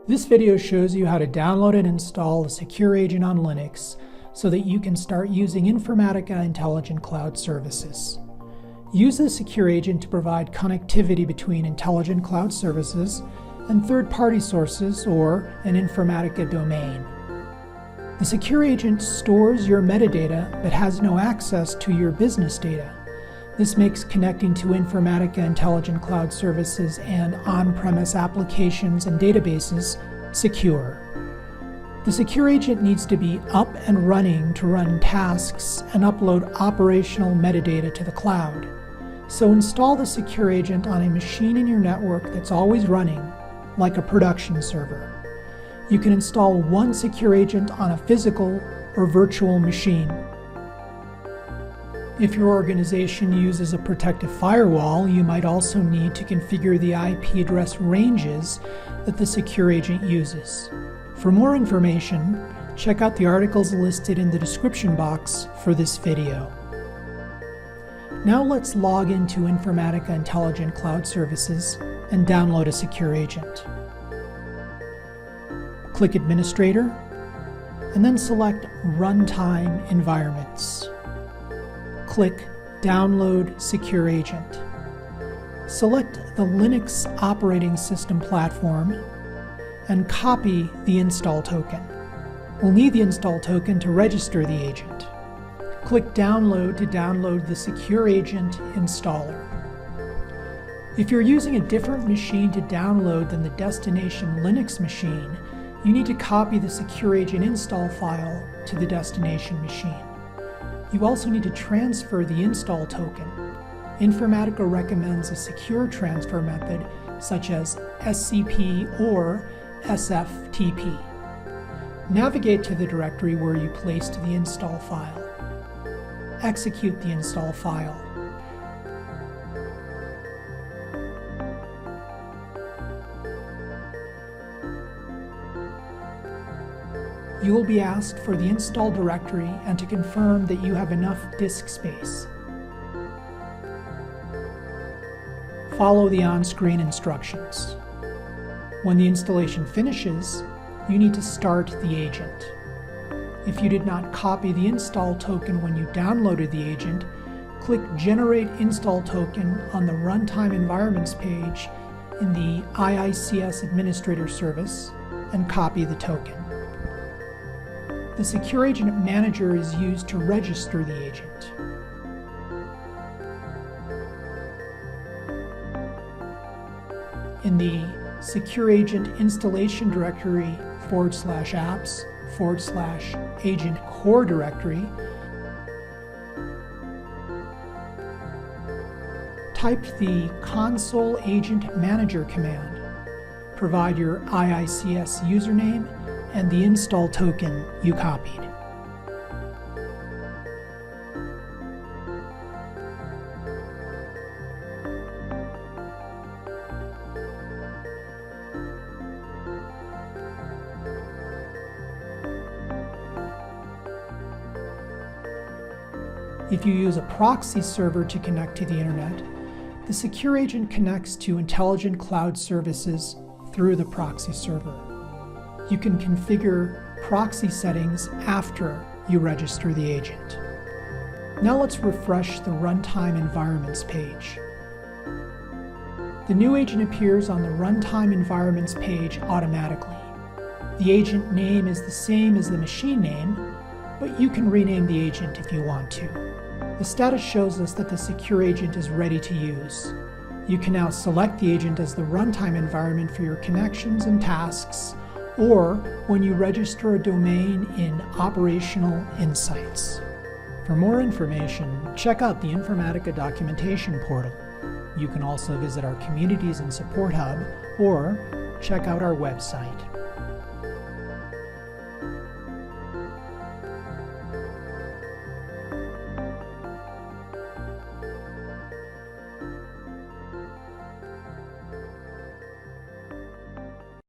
This video shows you how to download and install a secure agent on Linux so that you can start using Informatica Intelligent Cloud Services. Use the secure agent to provide connectivity between intelligent cloud services and third-party sources or an Informatica domain. The secure agent stores your metadata but has no access to your business data. This makes connecting to Informatica Intelligent Cloud Services and on-premise applications and databases secure. The secure agent needs to be up and running to run tasks and upload operational metadata to the cloud. So install the secure agent on a machine in your network that's always running, like a production server. You can install one secure agent on a physical or virtual machine. If your organization uses a protective firewall, you might also need to configure the IP address ranges that the secure agent uses. For more information, check out the articles listed in the description box for this video. Now let's log into Informatica Intelligent Cloud Services and download a secure agent. Click Administrator, and then select Runtime Environments. Click Download Secure Agent. Select the Linux operating system platform and copy the install token. We'll need the install token to register the agent. Click Download to download the secure agent installer. If you're using a different machine to download than the destination Linux machine, you need to copy the secure agent install file to the destination machine. You also need to transfer the install token. Informatica recommends a secure transfer method such as SCP or SFTP. Navigate to the directory where you placed the install file. Execute the install file. You will be asked for the install directory and to confirm that you have enough disk space. Follow the on-screen instructions. When the installation finishes, you need to start the agent. If you did not copy the install token when you downloaded the agent, click Generate Install Token on the Runtime Environments page in the IICS Administrator service and copy the token. The Secure Agent Manager is used to register the agent. In the Secure Agent Installation Directory /apps/agent core directory, type the console agent manager command. Provide your IICS username and the install token you copied. If you use a proxy server to connect to the internet, the secure agent connects to Intelligent Cloud Services through the proxy server. You can configure proxy settings after you register the agent. Now let's refresh the Runtime Environments page. The new agent appears on the Runtime Environments page automatically. The agent name is the same as the machine name, but you can rename the agent if you want to. The status shows us that the secure agent is ready to use. You can now select the agent as the runtime environment for your connections and tasks, or when you register a domain in Operational Insights. For more information, check out the Informatica documentation portal. You can also visit our Communities and Support Hub, or check out our website.